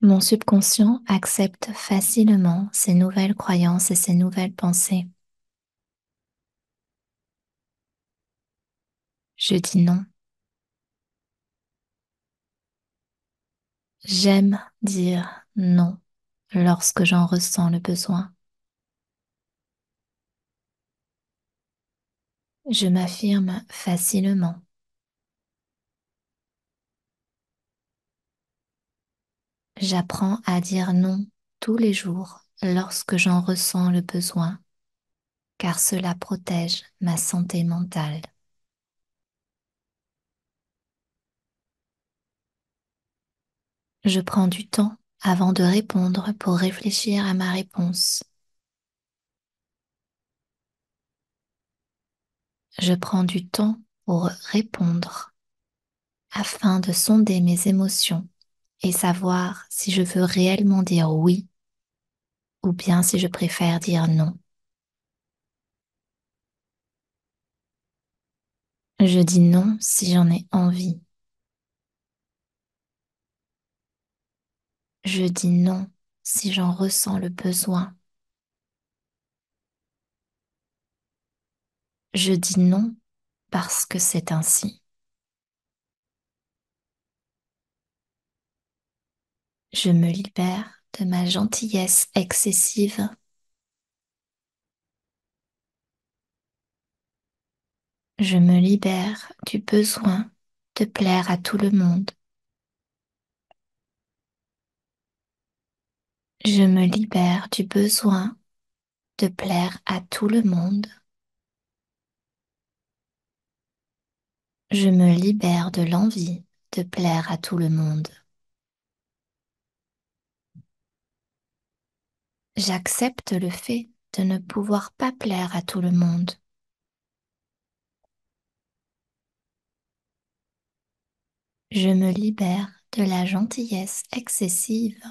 Mon subconscient accepte facilement ces nouvelles croyances et ces nouvelles pensées. Je dis non. J'aime dire non lorsque j'en ressens le besoin. Je m'affirme facilement. J'apprends à dire non tous les jours lorsque j'en ressens le besoin, car cela protège ma santé mentale. Je prends du temps avant de répondre pour réfléchir à ma réponse. Je prends du temps pour répondre afin de sonder mes émotions et savoir si je veux réellement dire oui ou bien si je préfère dire non. Je dis non si j'en ai envie. Je dis non si j'en ressens le besoin. Je dis non parce que c'est ainsi. Je me libère de ma gentillesse excessive. Je me libère du besoin de plaire à tout le monde. Je me libère du besoin de plaire à tout le monde. Je me libère de l'envie de plaire à tout le monde. J'accepte le fait de ne pouvoir pas plaire à tout le monde. Je me libère de la gentillesse excessive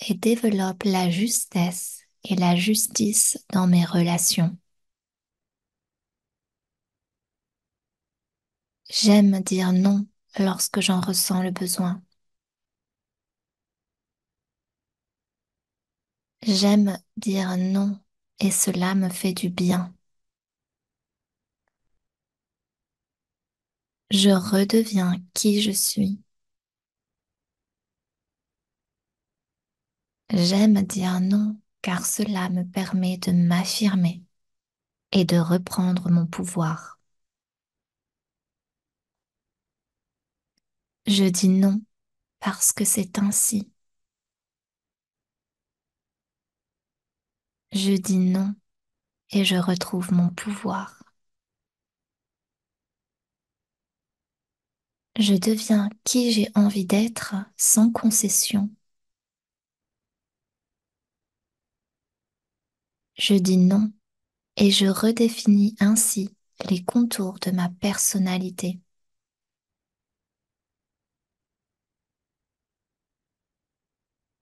et développe la justesse et la justice dans mes relations. J'aime dire non lorsque j'en ressens le besoin. J'aime dire non et cela me fait du bien. Je redeviens qui je suis. J'aime dire non car cela me permet de m'affirmer et de reprendre mon pouvoir. Je dis non parce que c'est ainsi. Je dis non et je retrouve mon pouvoir. Je deviens qui j'ai envie d'être sans concession. Je dis non et je redéfinis ainsi les contours de ma personnalité.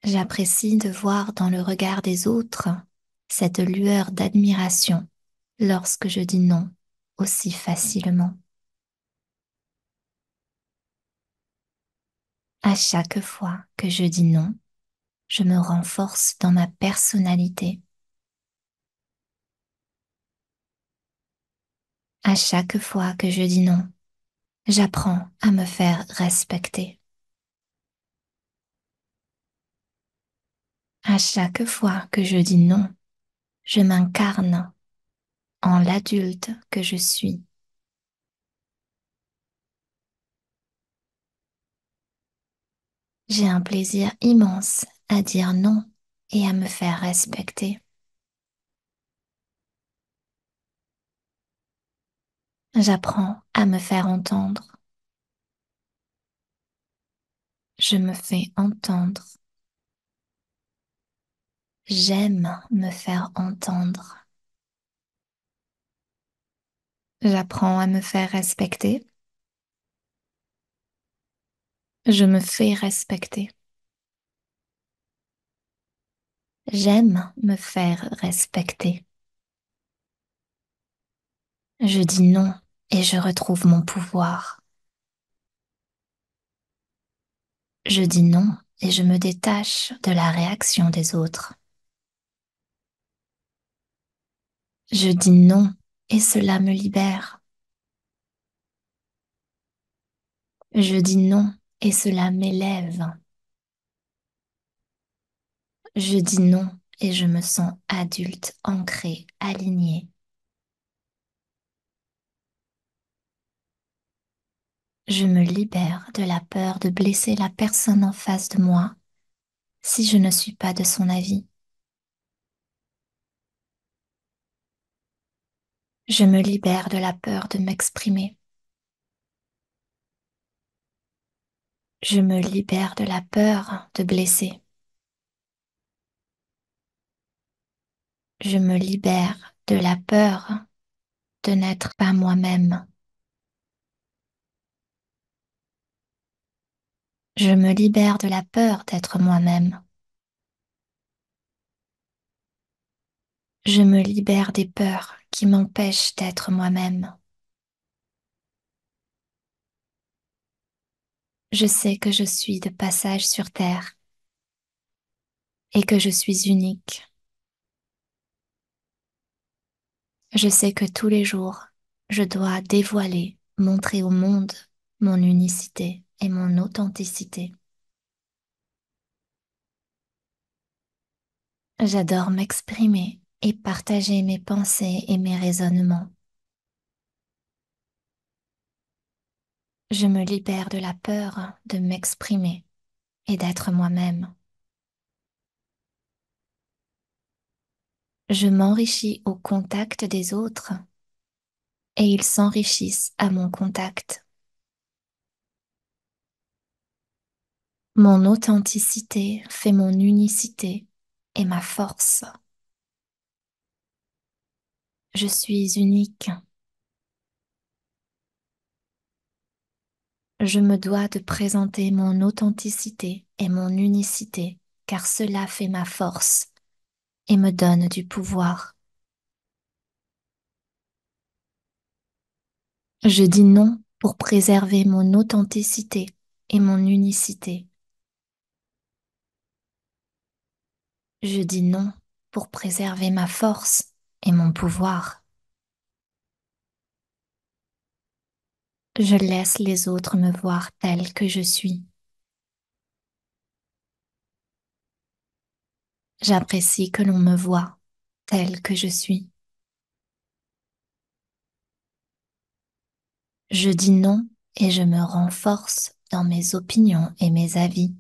J'apprécie de voir dans le regard des autres cette lueur d'admiration lorsque je dis non aussi facilement. À chaque fois que je dis non, je me renforce dans ma personnalité. À chaque fois que je dis non, j'apprends à me faire respecter. À chaque fois que je dis non, je m'incarne en l'adulte que je suis. J'ai un plaisir immense à dire non et à me faire respecter. J'apprends à me faire entendre. Je me fais entendre. J'aime me faire entendre. J'apprends à me faire respecter. Je me fais respecter. J'aime me faire respecter. Je dis non et je retrouve mon pouvoir. Je dis non et je me détache de la réaction des autres. Je dis non et cela me libère. Je dis non et cela m'élève. Je dis non et je me sens adulte, ancré, aligné. Je me libère de la peur de blesser la personne en face de moi si je ne suis pas de son avis. Je me libère de la peur de m'exprimer. Je me libère de la peur de blesser. Je me libère de la peur de n'être pas moi-même. Je me libère de la peur d'être moi-même. Je me libère des peurs qui m'empêchent d'être moi-même. Je sais que je suis de passage sur Terre et que je suis unique. Je sais que tous les jours, je dois dévoiler, montrer au monde mon unicité et mon authenticité. J'adore m'exprimer et partager mes pensées et mes raisonnements. Je me libère de la peur de m'exprimer et d'être moi-même. Je m'enrichis au contact des autres et ils s'enrichissent à mon contact. Mon authenticité fait mon unicité et ma force. Je suis unique. Je me dois de présenter mon authenticité et mon unicité car cela fait ma force et me donne du pouvoir. Je dis non pour préserver mon authenticité et mon unicité. Je dis non pour préserver ma force et mon pouvoir. Je laisse les autres me voir tel que je suis. J'apprécie que l'on me voie tel que je suis. Je dis non et je me renforce dans mes opinions et mes avis.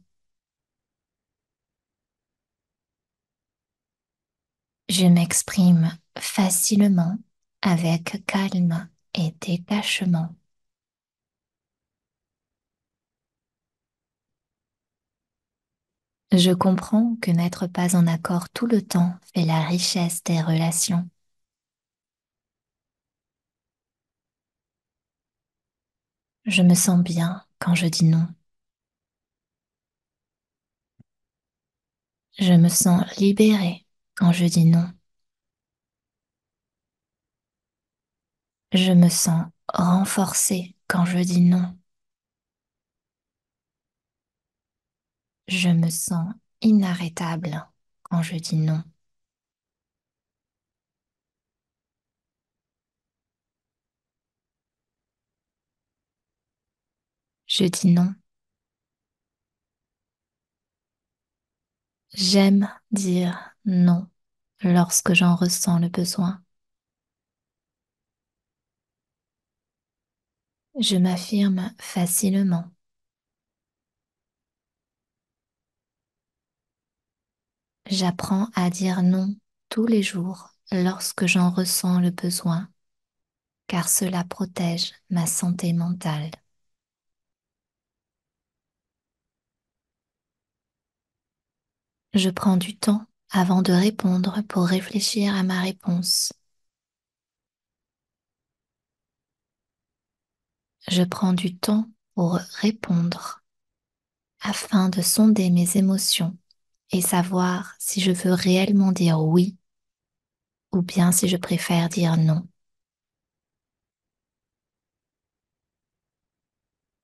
Je m'exprime facilement avec calme et détachement. Je comprends que n'être pas en accord tout le temps fait la richesse des relations. Je me sens bien quand je dis non. Je me sens libérée quand je dis non. Je me sens renforcée quand je dis non. Je me sens inarrêtable quand je dis non. Je dis non. J'aime dire non lorsque j'en ressens le besoin. Je m'affirme facilement. J'apprends à dire non tous les jours lorsque j'en ressens le besoin, car cela protège ma santé mentale. Je prends du temps avant de répondre pour réfléchir à ma réponse. Je prends du temps pour répondre afin de sonder mes émotions et savoir si je veux réellement dire oui ou bien si je préfère dire non.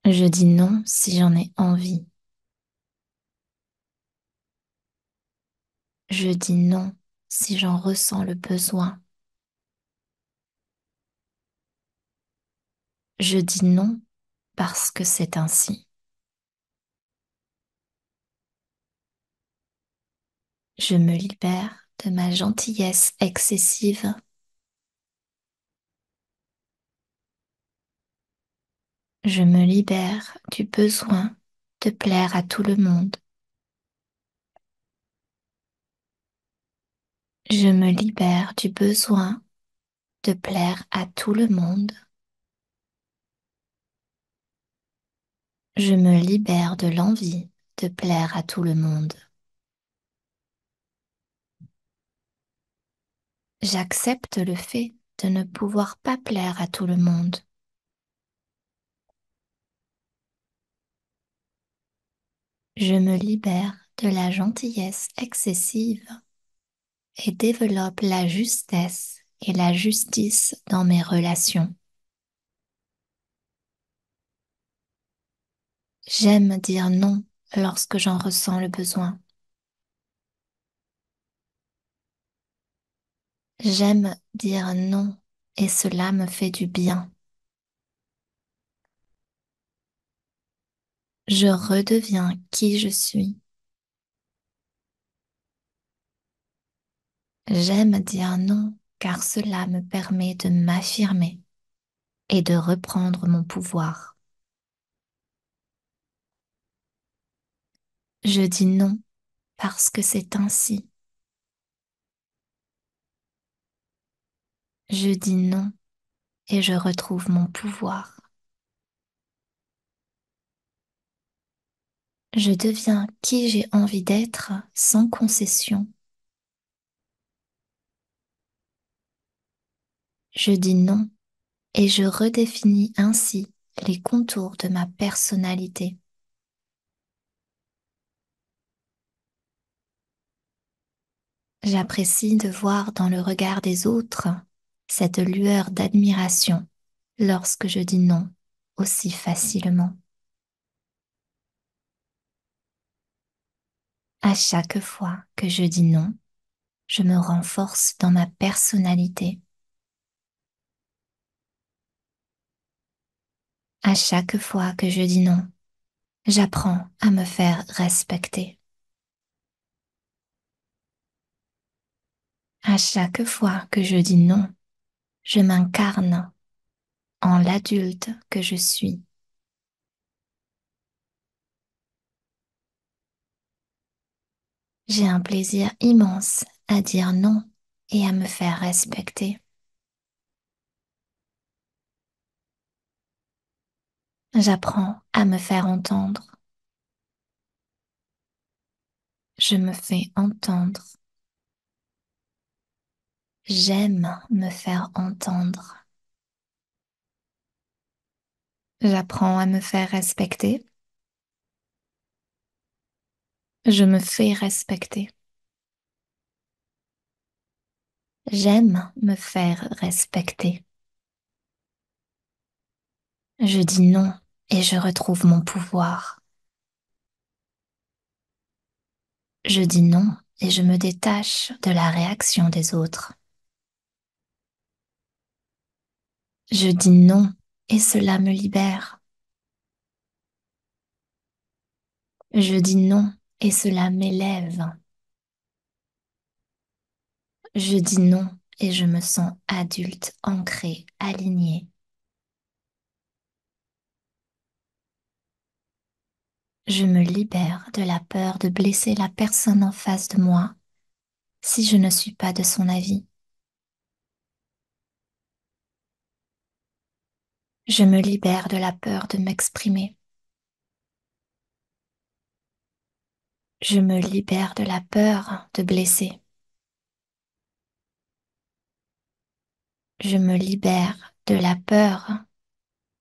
Je dis non si j'en ai envie. Je dis non si j'en ressens le besoin. Je dis non parce que c'est ainsi. Je me libère de ma gentillesse excessive. Je me libère du besoin de plaire à tout le monde. Je me libère du besoin de plaire à tout le monde. Je me libère de l'envie de plaire à tout le monde. J'accepte le fait de ne pouvoir pas plaire à tout le monde. Je me libère de la gentillesse excessive et développe la justesse et la justice dans mes relations. J'aime dire non lorsque j'en ressens le besoin. J'aime dire non et cela me fait du bien. Je redeviens qui je suis. J'aime dire non car cela me permet de m'affirmer et de reprendre mon pouvoir. Je dis non parce que c'est ainsi. Je dis non et je retrouve mon pouvoir. Je deviens qui j'ai envie d'être sans concession. Je dis non et je redéfinis ainsi les contours de ma personnalité. J'apprécie de voir dans le regard des autres cette lueur d'admiration lorsque je dis non aussi facilement. À chaque fois que je dis non, je me renforce dans ma personnalité. À chaque fois que je dis non, j'apprends à me faire respecter. À chaque fois que je dis non, je m'incarne en l'adulte que je suis. J'ai un plaisir immense à dire non et à me faire respecter. J'apprends à me faire entendre. Je me fais entendre. J'aime me faire entendre. J'apprends à me faire respecter. Je me fais respecter. J'aime me faire respecter. Je dis non et je retrouve mon pouvoir. Je dis non et je me détache de la réaction des autres. Je dis non et cela me libère. Je dis non et cela m'élève. Je dis non et je me sens adulte, ancré, aligné. Je me libère de la peur de blesser la personne en face de moi si je ne suis pas de son avis. Je me libère de la peur de m'exprimer. Je me libère de la peur de blesser. Je me libère de la peur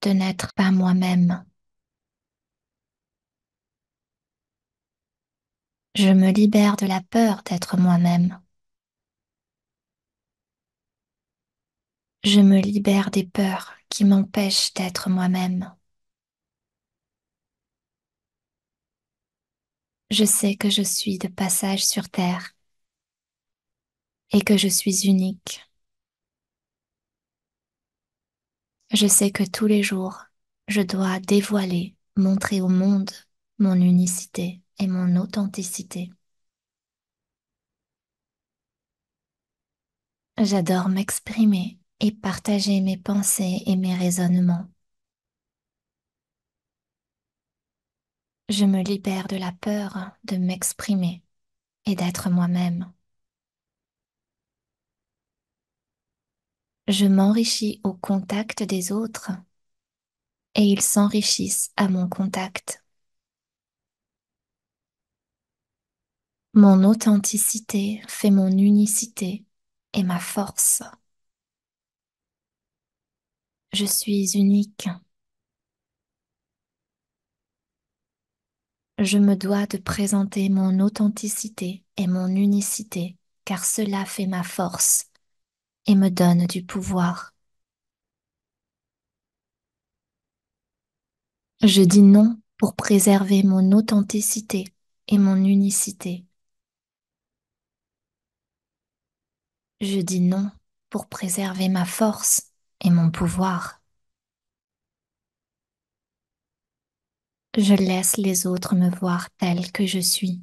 de n'être pas moi-même. Je me libère de la peur d'être moi-même. Je me libère des peurs qui m'empêchent d'être moi-même. Je sais que je suis de passage sur Terre et que je suis unique. Je sais que tous les jours, je dois dévoiler, montrer au monde mon unicité et mon authenticité. J'adore m'exprimer et partager mes pensées et mes raisonnements. Je me libère de la peur de m'exprimer et d'être moi-même. Je m'enrichis au contact des autres et ils s'enrichissent à mon contact. Mon authenticité fait mon unicité et ma force. Je suis unique. Je me dois de présenter mon authenticité et mon unicité car cela fait ma force et me donne du pouvoir. Je dis non pour préserver mon authenticité et mon unicité. Je dis non pour préserver ma force et mon pouvoir. Je laisse les autres me voir tel que je suis.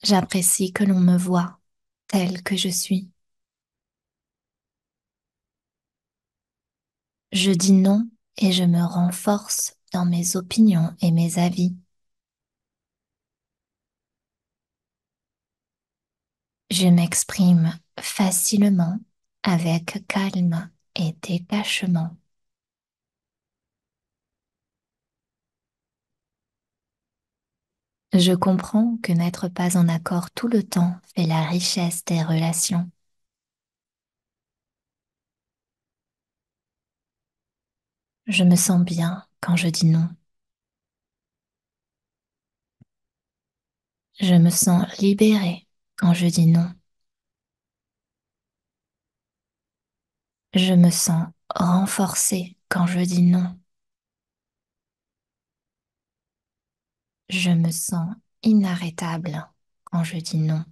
J'apprécie que l'on me voie tel que je suis. Je dis non et je me renforce dans mes opinions et mes avis. Je m'exprime facilement avec calme et détachement. Je comprends que n'être pas en accord tout le temps fait la richesse des relations. Je me sens bien quand je dis non. Je me sens libérée quand je dis non. Je me sens renforcée quand je dis non. Je me sens inarrêtable quand je dis non.